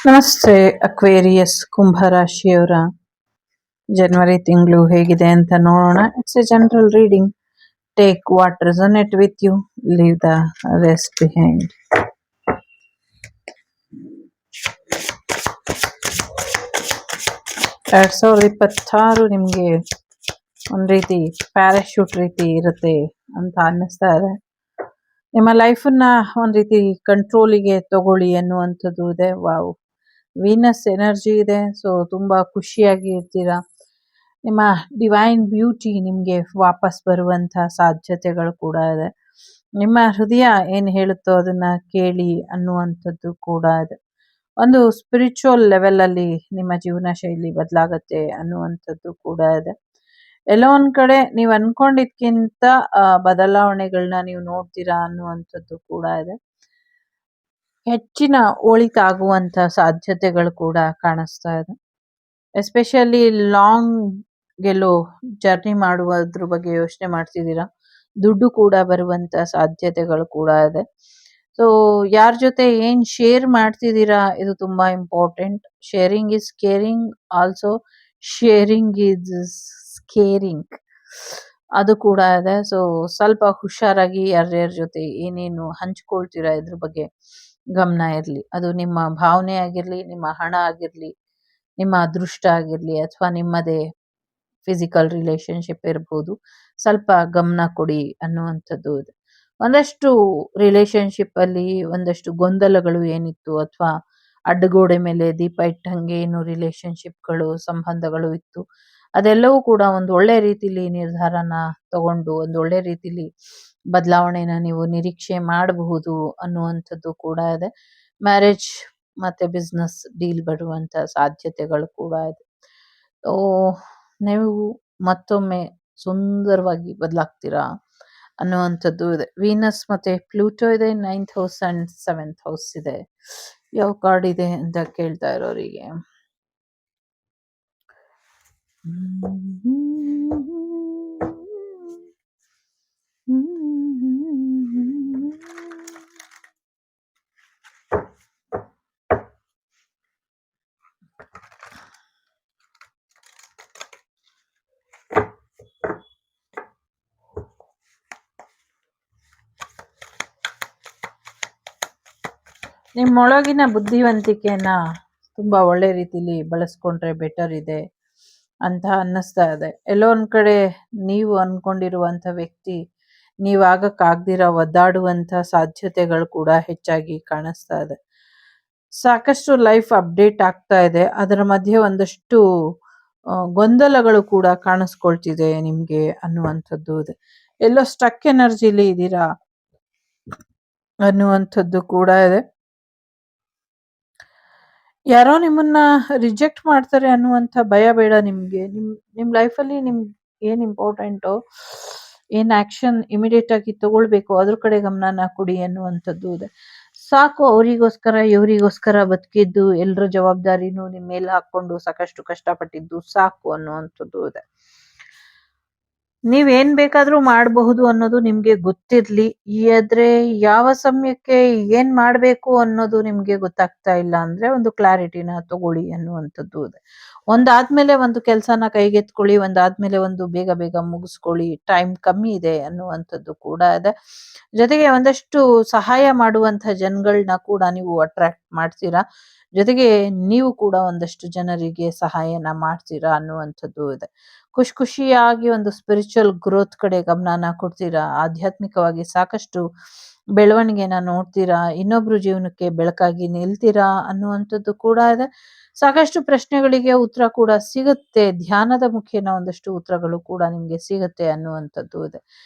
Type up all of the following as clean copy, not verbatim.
ನಮಸ್ತೆ ಅಕ್ವೇರಿಯಸ್ ಕುಂಭರಾಶಿಯವರ ಜನವರಿ ತಿಂಗಳು ಹೇಗಿದೆ ಅಂತ ನೋಡೋಣ. It's a general reading. Take what resonate with you, leave the rest behind. 2026 ನಿಮಗೆ ಒಂದು ರೀತಿ ಪ್ಯಾರಾಶೂಟ್ ರೀತಿ ಇರುತ್ತೆ ಅಂತ ಅನ್ನಿಸ್ತಾ ಇದೆ. ನಿಮ್ಮ ಲೈಫನ್ನ ಒಂದು ರೀತಿ ಕಂಟ್ರೋಲಿಗೆ ತಗೊಳ್ಳಿ ಅನ್ನುವಂಥದ್ದು ಇದೆ. ವಾವ್, ವೀನಸ್ ಎನರ್ಜಿ ಇದೆ. ಸೊ ತುಂಬ ಖುಷಿಯಾಗಿ ಇರ್ತೀರಾ. ನಿಮ್ಮ ಡಿವೈನ್ ಬ್ಯೂಟಿ ನಿಮಗೆ ವಾಪಸ್ ಬರುವಂಥ ಸಾಧ್ಯತೆಗಳು ಕೂಡ ಇದೆ. ನಿಮ್ಮ ಹೃದಯ ಏನು ಹೇಳುತ್ತೋ ಅದನ್ನ ಕೇಳಿ ಅನ್ನುವಂಥದ್ದು ಕೂಡ ಇದೆ. ಒಂದು ಸ್ಪಿರಿಚುವಲ್ ಲೆವೆಲಲ್ಲಿ ನಿಮ್ಮ ಜೀವನ ಶೈಲಿ ಬದಲಾಗತ್ತೆ ಅನ್ನುವಂಥದ್ದು ಕೂಡ ಇದೆ. ಎಲ್ಲೋ ಒಂದ್ ಕಡೆ ನೀವು ಅನ್ಕೊಂಡಿದ್ಕಿಂತ ಬದಲಾವಣೆಗಳನ್ನ ನೀವು ನೋಡ್ತೀರಾ ಅನ್ನುವಂಥದ್ದು ಕೂಡ ಇದೆ. ಹೆಚ್ಚಿನ ಒಳಿತಾಗುವಂಥ ಸಾಧ್ಯತೆಗಳು ಕೂಡ ಕಾಣಿಸ್ತಾ ಇದೆ. ಎಸ್ಪೆಷಲಿ ಲಾಂಗ್ ಗೆಲ್ಲೋ ಜರ್ನಿ ಮಾಡುವುದ್ರ ಬಗ್ಗೆ ಯೋಚನೆ ಮಾಡ್ತಿದ್ದೀರಾ. ದುಡ್ಡು ಕೂಡ ಬರುವಂಥ ಸಾಧ್ಯತೆಗಳು ಕೂಡ ಇದೆ. ಸೊ ಯಾರ ಜೊತೆ ಏನು ಶೇರ್ ಮಾಡ್ತಿದ್ದೀರಾ ಇದು ತುಂಬ important. Sharing is caring, also sharing is scaring ಅದು ಕೂಡ ಇದೆ. ಸೊ ಸ್ವಲ್ಪ ಹುಷಾರಾಗಿ ಯಾರ್ಯಾರ ಜೊತೆ ಏನೇನು ಹಂಚ್ಕೊಳ್ತೀರಾ ಇದ್ರ ಬಗ್ಗೆ ಗಮನ ಇರಲಿ. ಅದು ನಿಮ್ಮ ಭಾವನೆ ಆಗಿರಲಿ, ನಿಮ್ಮ ಹಣ ಆಗಿರಲಿ, ನಿಮ್ಮ ಅದೃಷ್ಟ ಆಗಿರಲಿ, ಅಥವಾ ನಿಮ್ಮದೇ ಫಿಸಿಕಲ್ ರಿಲೇಶನ್ಶಿಪ್ ಇರ್ಬೋದು. ಸ್ವಲ್ಪ ಗಮನ ಕೊಡಿ ಅನ್ನುವಂಥದ್ದು ಇದೆ. ಒಂದಷ್ಟು ರಿಲೇಶನ್ಶಿಪ್ ಅಲ್ಲಿ ಒಂದಷ್ಟು ಗೊಂದಲಗಳು ಏನಿತ್ತು, ಅಥವಾ ಅಡ್ಡಗೋಡೆ ಮೇಲೆ ದೀಪ ಇಟ್ಟಂಗೆ ಏನು ರಿಲೇಶನ್ಶಿಪ್ಗಳು ಸಂಬಂಧಗಳು ಇತ್ತು, ಅದೆಲ್ಲವೂ ಕೂಡ ಒಂದು ಒಳ್ಳೆ ರೀತಿಲಿ ನಿರ್ಧಾರನ ತಗೊಂಡು ಒಂದು ಒಳ್ಳೆ ರೀತಿಲಿ ಬದಲಾವಣೆನ ನೀವು ನಿರೀಕ್ಷೆ ಮಾಡಬಹುದು ಅನ್ನುವಂಥದ್ದು ಕೂಡ ಇದೆ. ಮ್ಯಾರೇಜ್ ಮತ್ತೆ ಬಿಸ್ನೆಸ್ ಡೀಲ್ ಬರುವಂತ ಸಾಧ್ಯತೆಗಳು ಕೂಡ ಇದೆ. ನೀವು ಮತ್ತೊಮ್ಮೆ ಸುಂದರವಾಗಿ ಬದಲಾಗ್ತೀರಾ ಅನ್ನುವಂಥದ್ದು ಇದೆ. ವೀನಸ್ ಮತ್ತೆ ಪ್ಲೂಟೋ ಇದೆ. 9th house and 7th house ಇದೆ. ಯಾವ ಕಾರ್ಡ್ ಇದೆ ಅಂತ ಕೇಳ್ತಾ ಇರೋರಿಗೆ ನಿಮ್ಮೊಳಗಿನ ಬುದ್ಧಿವಂತಿಕೆನ ತುಂಬಾ ಒಳ್ಳೆ ರೀತಿಲಿ ಬಳಸ್ಕೊಂಡ್ರೆ ಬೆಟರ್ ಇದೆ ಅಂತ ಅನ್ನಿಸ್ತಾ ಇದೆ. ಎಲ್ಲೋ ಒಂದ್ ಕಡೆ ನೀವು ಅನ್ಕೊಂಡಿರುವಂತ ವ್ಯಕ್ತಿ ನೀವಾಗಕ್ಕಾಗ್ದಿರ ಒದ್ದಾಡುವಂತ ಸಾಧ್ಯತೆಗಳು ಕೂಡ ಹೆಚ್ಚಾಗಿ ಕಾಣಿಸ್ತಾ ಇದೆ. ಸಾಕಷ್ಟು ಲೈಫ್ ಅಪ್ಡೇಟ್ ಆಗ್ತಾ ಇದೆ. ಅದರ ಮಧ್ಯೆ ಒಂದಷ್ಟು ಗೊಂದಲಗಳು ಕೂಡ ಕಾಣಿಸ್ಕೊಳ್ತಿದೆ ನಿಮ್ಗೆ ಅನ್ನುವಂಥದ್ದು ಇದೆ. ಎಲ್ಲೋ ಸ್ಟಕ್ ಎನರ್ಜಿಲಿ ಇದ್ದೀರಾ ಅನ್ನುವಂಥದ್ದು ಕೂಡ ಇದೆ. ಯಾರೋ ನಿಮ್ಮನ್ನ ರಿಜೆಕ್ಟ್ ಮಾಡ್ತಾರೆ ಅನ್ನುವಂಥ ಭಯ ಬೇಡ ನಿಮ್ಗೆ. ನಿಮ್ ಲೈಫಲ್ಲಿ ನಿಮ್ಗೆ ಏನ್ ಇಂಪಾರ್ಟೆಂಟೋ, ಏನ್ ಆಕ್ಷನ್ ಇಮಿಡಿಯೇಟ್ ಆಗಿ ತಗೊಳ್ಬೇಕು ಅದ್ರ ಕಡೆ ಗಮನನ ಕೊಡಿ ಅನ್ನುವಂಥದ್ದು ಇದೆ. ಸಾಕು ಅವರಿಗೋಸ್ಕರ ಇವರಿಗೋಸ್ಕರ ಬದುಕಿದ್ದು, ಎಲ್ಲರ ಜವಾಬ್ದಾರಿನೂ ನಿಮ್ ಮೇಲೆ ಹಾಕೊಂಡು ಸಾಕಷ್ಟು ಕಷ್ಟಪಟ್ಟಿದ್ದು ಸಾಕು ಅನ್ನುವಂಥದ್ದು ಇದೆ. ನೀವೇನ್ ಬೇಕಾದ್ರೂ ಮಾಡಬಹುದು ಅನ್ನೋದು ನಿಮ್ಗೆ ಗೊತ್ತಿರ್ಲಿ. ಆದ್ರೆ ಯಾವ ಸಮಯಕ್ಕೆ ಏನ್ ಮಾಡ್ಬೇಕು ಅನ್ನೋದು ನಿಮ್ಗೆ ಗೊತ್ತಾಗ್ತಾ ಇಲ್ಲ ಅಂದ್ರೆ ಒಂದು ಕ್ಲಾರಿಟಿನ ತಗೊಳ್ಳಿ ಅನ್ನುವಂಥದ್ದು ಇದೆ. ಒಂದಾದ್ಮೇಲೆ ಒಂದು ಕೆಲ್ಸನ ಕೈಗೆತ್ಕೊಳ್ಳಿ, ಒಂದಾದ್ಮೇಲೆ ಒಂದು ಬೇಗ ಬೇಗ ಮುಗಿಸ್ಕೊಳ್ಳಿ. ಟೈಮ್ ಕಮ್ಮಿ ಇದೆ ಅನ್ನುವಂಥದ್ದು ಕೂಡ ಇದೆ. ಜೊತೆಗೆ ಒಂದಷ್ಟು ಸಹಾಯ ಮಾಡುವಂತ ಜನಗಳನ್ನ ಕೂಡ ನೀವು ಅಟ್ರಾಕ್ಟ್ ಮಾಡ್ತೀರಾ. ಜೊತೆಗೆ ನೀವು ಕೂಡ ಒಂದಷ್ಟು ಜನರಿಗೆ ಸಹಾಯನ ಮಾಡ್ತೀರಾ ಅನ್ನುವಂಥದ್ದು ಇದೆ. ಖುಷಿಯಾಗಿ ಒಂದು ಸ್ಪಿರಿಚುವಲ್ ಗ್ರೋತ್ ಕಡೆ ಗಮನನ ಕೊಡ್ತೀರಾ. ಆಧ್ಯಾತ್ಮಿಕವಾಗಿ ಸಾಕಷ್ಟು ಬೆಳವಣಿಗೆನ ನೋಡ್ತೀರಾ. ಇನ್ನೊಬ್ರು ಜೀವನಕ್ಕೆ ಬೆಳಕಾಗಿ ನಿಲ್ತೀರಾ ಅನ್ನುವಂಥದ್ದು ಕೂಡ ಇದೆ. ಸಾಕಷ್ಟು ಪ್ರಶ್ನೆಗಳಿಗೆ ಉತ್ತರ ಕೂಡ ಸಿಗುತ್ತೆ. ಧ್ಯಾನದ ಮುಖೇನ ಒಂದಷ್ಟು ಉತ್ತರಗಳು ಕೂಡ ನಿಮ್ಗೆ ಸಿಗುತ್ತೆ ಅನ್ನುವಂಥದ್ದು ಇದೆ.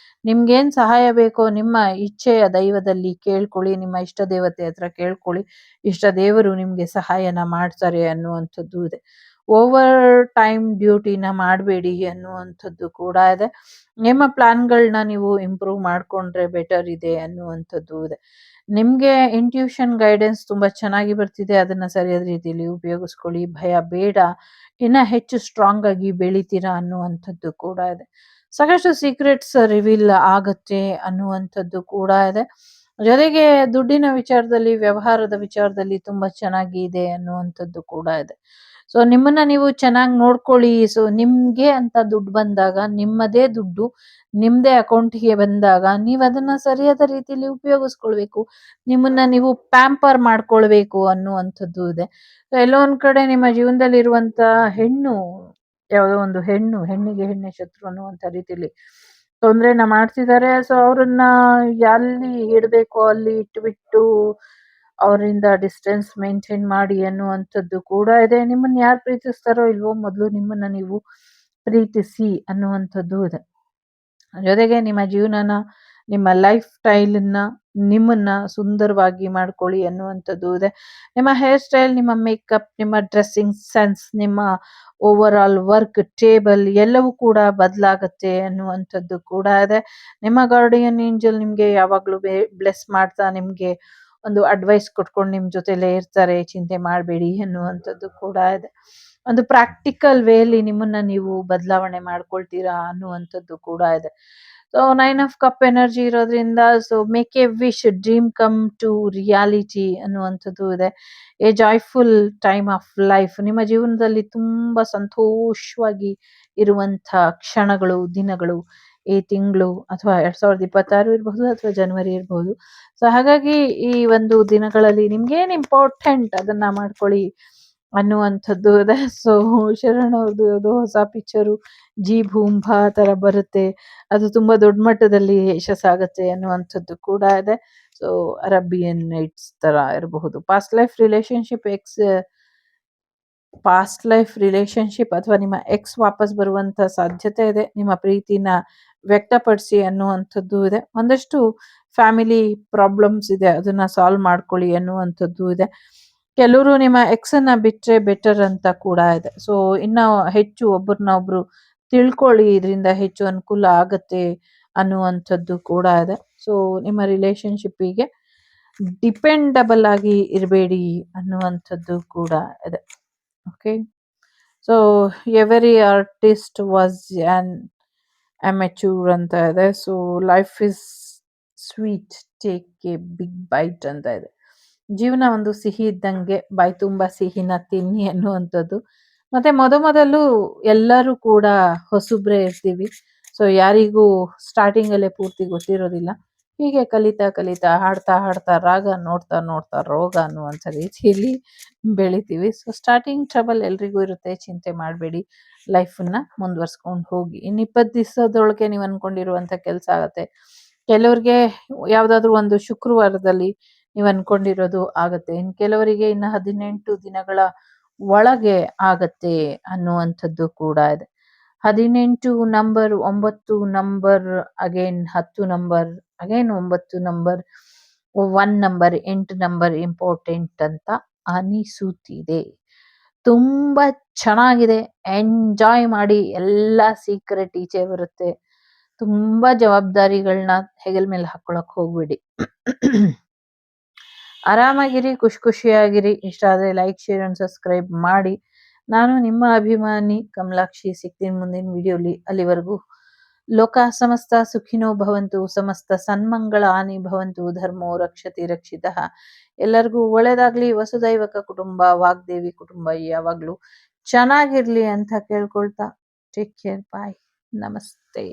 ನಿಮ್ಗೇನ್ ಸಹಾಯ ಬೇಕೋ ನಿಮ್ಮ ಇಚ್ಛೆಯ ದೈವದಲ್ಲಿ ಕೇಳ್ಕೊಳ್ಳಿ. ನಿಮ್ಮ ಇಷ್ಟ ದೇವತೆ ಹತ್ರ ಕೇಳ್ಕೊಳ್ಳಿ. ಇಷ್ಟ ದೇವರು ನಿಮ್ಗೆ ಸಹಾಯನ ಮಾಡ್ತಾರೆ ಅನ್ನುವಂಥದ್ದು ಇದೆ. ಓವರ್ ಟೈಮ್ ಡ್ಯೂಟಿನ ಮಾಡಬೇಡಿ ಅನ್ನುವಂಥದ್ದು ಕೂಡ ಇದೆ. ನಿಮ್ಮ ಪ್ಲಾನ್ಗಳನ್ನ ನೀವು ಇಂಪ್ರೂವ್ ಮಾಡ್ಕೊಂಡ್ರೆ ಬೆಟರ್ ಇದೆ ಅನ್ನುವಂಥದ್ದು ಇದೆ. ನಿಮ್ಗೆ ಇಂಟ್ಯೂಷನ್ ಗೈಡೆನ್ಸ್ ತುಂಬಾ ಚೆನ್ನಾಗಿ ಬರ್ತಿದೆ. ಅದನ್ನ ಸರಿಯಾದ ರೀತಿಯಲ್ಲಿ ಉಪಯೋಗಿಸ್ಕೊಳ್ಳಿ. ಭಯ ಬೇಡ, ಇನ್ನ ಹೆಚ್ಚು ಸ್ಟ್ರಾಂಗ್ ಆಗಿ ಬೆಳಿತೀರಾ ಅನ್ನುವಂಥದ್ದು ಕೂಡ ಇದೆ. ಸಾಕಷ್ಟು ಸೀಕ್ರೆಟ್ಸ್ ರಿವೀಲ್ ಆಗತ್ತೆ ಅನ್ನುವಂಥದ್ದು ಕೂಡ ಇದೆ. ಜೊತೆಗೆ ದುಡ್ಡಿನ ವಿಚಾರದಲ್ಲಿ, ವ್ಯವಹಾರದ ವಿಚಾರದಲ್ಲಿ ತುಂಬಾ ಚೆನ್ನಾಗಿದೆ ಅನ್ನುವಂಥದ್ದು ಕೂಡ ಇದೆ. ಸೊ ನಿಮ್ಮನ್ನ ನೀವು ಚೆನ್ನಾಗಿ ನೋಡ್ಕೊಳ್ಳಿ. ಸೊ ನಿಮ್ಗೆ ಅಂತ ದುಡ್ಡು ಬಂದಾಗ, ನಿಮ್ಮದೇ ದುಡ್ಡು ನಿಮ್ದೇ ಅಕೌಂಟ್‌ಗೆ ಬಂದಾಗ, ನೀವದನ್ನ ಸರಿಯಾದ ರೀತಿಯಲ್ಲಿ ಉಪಯೋಗಿಸ್ಕೊಳ್ಬೇಕು. ನಿಮ್ಮನ್ನ ನೀವು ಪ್ಯಾಂಪರ್ ಮಾಡ್ಕೊಳ್ಬೇಕು ಅನ್ನುವಂಥದ್ದು ಇದೆ. ಸೊ ಎಲ್ಲೋ ಒಂದ್ ಕಡೆ ನಿಮ್ಮ ಜೀವನದಲ್ಲಿರುವಂತ ಹೆಣ್ಣು, ಯಾವುದೋ ಒಂದು ಹೆಣ್ಣಿಗೆ ಹೆಣ್ಣೇ ಶತ್ರು ಅನ್ನುವಂಥ ರೀತಿಯಲ್ಲಿ ತೊಂದ್ರೆನ ಮಾಡ್ತಿದ್ದಾರೆ. ಸೊ ಅವ್ರನ್ನ ಎಲ್ಲಿ ಇಡ್ಬೇಕೋ ಅಲ್ಲಿ ಇಟ್ಬಿಟ್ಟು ಅವರಿಂದ ಡಿಸ್ಟೆನ್ಸ್ ಮೇಂಟೈನ್ ಮಾಡಿ ಅನ್ನುವಂಥದ್ದು ಕೂಡ ಇದೆ. ನಿಮ್ಮನ್ನ ಯಾರು ಪ್ರೀತಿಸ್ತಾರೋ ಇಲ್ವೋ ಮೊದಲು ನಿಮ್ಮನ್ನ ನೀವು ಪ್ರೀತಿಸಿ ಅನ್ನುವಂಥದ್ದು ಇದೆ. ಜೊತೆಗೆ ನಿಮ್ಮ ಜೀವನನ, ನಿಮ್ಮ ಲೈಫ್ ಸ್ಟೈಲನ್ನ, ನಿಮ್ಮನ್ನ ಸುಂದರವಾಗಿ ಮಾಡ್ಕೊಳ್ಳಿ ಅನ್ನುವಂಥದ್ದು ಇದೆ. ನಿಮ್ಮ ಹೇರ್ ಸ್ಟೈಲ್, ನಿಮ್ಮ ಮೇಕಪ್, ನಿಮ್ಮ ಡ್ರೆಸ್ಸಿಂಗ್ ಸೆನ್ಸ್, ನಿಮ್ಮ ಓವರ್ ಆಲ್ ವರ್ಕ್ ಟೇಬಲ್ ಎಲ್ಲವೂ ಕೂಡ ಬದಲಾಗತ್ತೆ ಅನ್ನುವಂಥದ್ದು ಕೂಡ ಇದೆ. ನಿಮ್ಮ ಗಾರ್ಡಿಯನ್ ಏಂಜಲ್ ನಿಮ್ಗೆ ಯಾವಾಗ್ಲೂ ಬ್ಲೆಸ್ ಮಾಡ್ತಾ ನಿಮ್ಗೆ ಒಂದು ಅಡ್ವೈಸ್ ಕೊಟ್ಕೊಂಡು ನಿಮ್ ಜೊತೆಲೇ ಇರ್ತಾರೆ, ಚಿಂತೆ ಮಾಡಬೇಡಿ ಅನ್ನುವಂಥದ್ದು ಕೂಡ ಇದೆ. ಒಂದು ಪ್ರಾಕ್ಟಿಕಲ್ ವೇಲಿ ನಿಮ್ಮನ್ನ ನೀವು ಬದಲಾವಣೆ ಮಾಡ್ಕೊಳ್ತೀರಾ ಅನ್ನುವಂಥದ್ದು ಕೂಡ ಇದೆ. ಸೊ 9 ಆಫ್ ಕಪ್ ಎನರ್ಜಿ ಇರೋದ್ರಿಂದ, so make a wish, dream come to reality ಅನ್ನುವಂಥದ್ದು ಇದೆ. A joyful time of life, ನಿಮ್ಮ ಜೀವನದಲ್ಲಿ ತುಂಬಾ ಸಂತೋಷವಾಗಿ ಇರುವಂಥ ಕ್ಷಣಗಳು, ದಿನಗಳು, ಈ ತಿಂಗಳು ಅಥವಾ 2026 ಇರಬಹುದು ಅಥವಾ ಜನವರಿ ಇರಬಹುದು. ಸೊ ಹಾಗಾಗಿ ಈ ಒಂದು ದಿನಗಳಲ್ಲಿ ನಿಮ್ಗೇನ್ ಇಂಪಾರ್ಟೆಂಟ್ ಅದನ್ನ ಮಾಡ್ಕೊಳ್ಳಿ ಅನ್ನುವಂಥದ್ದು ಇದೆ. ಸೊ ಶರಣ್ ಅವ್ರದ್ದು ಯಾವುದೋ ಹೊಸ ಪಿಕ್ಚರು ಜಿ ಭೂಮ್ ಭಾ ತರ ಬರುತ್ತೆ, ಅದು ತುಂಬಾ ದೊಡ್ಡ ಮಟ್ಟದಲ್ಲಿ ಯಶಸ್ಸಾಗತ್ತೆ ಅನ್ನುವಂಥದ್ದು ಕೂಡ ಇದೆ. ಸೊ ಅರಬಿಯನ್ ನೈಟ್ಸ್ ತರ ಇರಬಹುದು. ಪಾಸ್ಟ್ ಲೈಫ್ ರಿಲೇಶನ್ಶಿಪ್ ಅಥವಾ ನಿಮ್ಮ ಎಕ್ಸ್ ವಾಪಸ್ ಬರುವಂತ ಸಾಧ್ಯತೆ ಇದೆ. ನಿಮ್ಮ ಪ್ರೀತಿನ ವ್ಯಕ್ತಪಡಿಸಿ ಅನ್ನುವಂಥದ್ದು ಇದೆ. ಒಂದಷ್ಟು ಫ್ಯಾಮಿಲಿ ಪ್ರಾಬ್ಲಮ್ಸ್ ಇದೆ, ಅದನ್ನ ಸಾಲ್ವ್ ಮಾಡ್ಕೊಳ್ಳಿ ಅನ್ನುವಂಥದ್ದು ಇದೆ. ಕೆಲವರು ನಿಮ್ಮ ಎಕ್ಸ್ ಅನ್ನ ಬಿಟ್ರೆ ಬೆಟರ್ ಅಂತ ಕೂಡ ಇದೆ. ಸೊ ಇನ್ನ ಹೆಚ್ಚು ಒಬ್ಬರನ್ನ ಒಬ್ರು ತಿಳ್ಕೊಳ್ಳಿ, ಇದರಿಂದ ಹೆಚ್ಚು ಅನುಕೂಲ ಆಗತ್ತೆ ಅನ್ನುವಂಥದ್ದು ಕೂಡ ಇದೆ. ಸೊ ನಿಮ್ಮ ರಿಲೇಶನ್ಶಿಪ್ಪಿಗೆ ಡಿಪೆಂಡಬಲ್ ಆಗಿ ಇರಬೇಡಿ ಅನ್ನುವಂಥದ್ದು ಕೂಡ ಇದೆ. Okay, so every artist was an amateur ಅಂತ ಇದೆ. So life is sweet, take a big bite ಅಂತ ಇದೆ. ಜೀವನ ಒಂದು ಸಿಹಿ ಇದ್ದಂಗೆ, ಬಾಯಿ ತುಂಬ ಸಿಹಿನ ತಿನ್ನಿ ಅನ್ನುವಂಥದ್ದು. ಮತ್ತೆ ಮೊದಲು ಎಲ್ಲರೂ ಕೂಡ ಹೊಸಬ್ರೇ ಇರ್ತೀವಿ. ಸೊ ಯಾರಿಗೂ ಸ್ಟಾರ್ಟಿಂಗ್ ಅಲ್ಲೇ ಪೂರ್ತಿ ಗೊತ್ತಿರೋದಿಲ್ಲ. ಹೀಗೆ ಕಲಿತಾ ಕಲಿತಾ, ಹಾಡ್ತಾ ಹಾಡ್ತಾ ರಾಗ, ನೋಡ್ತಾ ನೋಡ್ತಾ ರೋಗ ಅನ್ನುವಂಥ ರೀತಿಯಲ್ಲಿ ಬೆಳಿತೀವಿ. ಸೊ ಸ್ಟಾರ್ಟಿಂಗ್ ಟ್ರಬಲ್ ಎಲ್ರಿಗೂ ಇರುತ್ತೆ, ಚಿಂತೆ ಮಾಡಬೇಡಿ. ಲೈಫನ್ನ ಮುಂದುವರ್ಸ್ಕೊಂಡು ಹೋಗಿ. ಇನ್ನು 20 ದಿವಸದೊಳಗೆ ನೀವು ಅನ್ಕೊಂಡಿರುವಂಥ ಕೆಲಸ ಆಗತ್ತೆ. ಕೆಲವ್ರಿಗೆ ಯಾವ್ದಾದ್ರು ಒಂದು ಶುಕ್ರವಾರದಲ್ಲಿ ನೀವು ಅನ್ಕೊಂಡಿರೋದು ಆಗತ್ತೆ. ಇನ್ನು ಕೆಲವರಿಗೆ ಇನ್ನು 18 ದಿನಗಳ ಒಳಗೆ ಆಗತ್ತೆ ಅನ್ನುವಂಥದ್ದು ಕೂಡ ಇದೆ. 18 number, 9 number, again 10 number, again 9 number, 1 number, 8 number important ಅಂತ ಅನಿಸುತ್ತಿದೆ. ತುಂಬಾ ಚೆನ್ನಾಗಿದೆ, ಎಂಜಾಯ್ ಮಾಡಿ. ಎಲ್ಲ ಸೀಕ್ರೆಟ್ ಈಚೆ ಬರುತ್ತೆ. ತುಂಬಾ ಜವಾಬ್ದಾರಿಗಳನ್ನ ಹೆಗಲ ಮೇಲೆ ಹಾಕೊಳಕ್ ಹೋಗ್ಬೇಡಿ. ಆರಾಮಾಗಿರಿ, ಖುಷಿಯಾಗಿರಿ. ಇಷ್ಟ ಆದ್ರೆ ಲೈಕ್, ಶೇರ್ ಅಂಡ್ ಸಬ್ಸ್ಕ್ರೈಬ್ ಮಾಡಿ. ನಾನು ನಿಮ್ಮ ಅಭಿಮಾನಿ ಕಮಲಾಕ್ಷಿ. ಸಿಗ್ತೀನಿ ಮುಂದಿನ ವಿಡಿಯೋಲಿ. ಅಲ್ಲಿವರೆಗೂ ಲೋಕ ಸಮಸ್ತ ಸುಖಿನೋ ಭವಂತು, ಸಮಸ್ತ ಸನ್ಮಂಗಳಾನಿ ಭವಂತು, ಧರ್ಮೋ ರಕ್ಷತಿ ರಕ್ಷಿತಃ. ಎಲ್ಲರಿಗೂ ಒಳ್ಳೇದಾಗ್ಲಿ. ವಸುದೈವಕ ಕುಟುಂಬ, ವಾಗ್ದೇವಿ ಕುಟುಂಬ ಯಾವಾಗ್ಲೂ ಚೆನ್ನಾಗಿರ್ಲಿ ಅಂತ ಕೇಳ್ಕೊಳ್ತಾ, ಟೇಕ್ ಕೇರ್, ಬಾಯ್, ನಮಸ್ತೆ.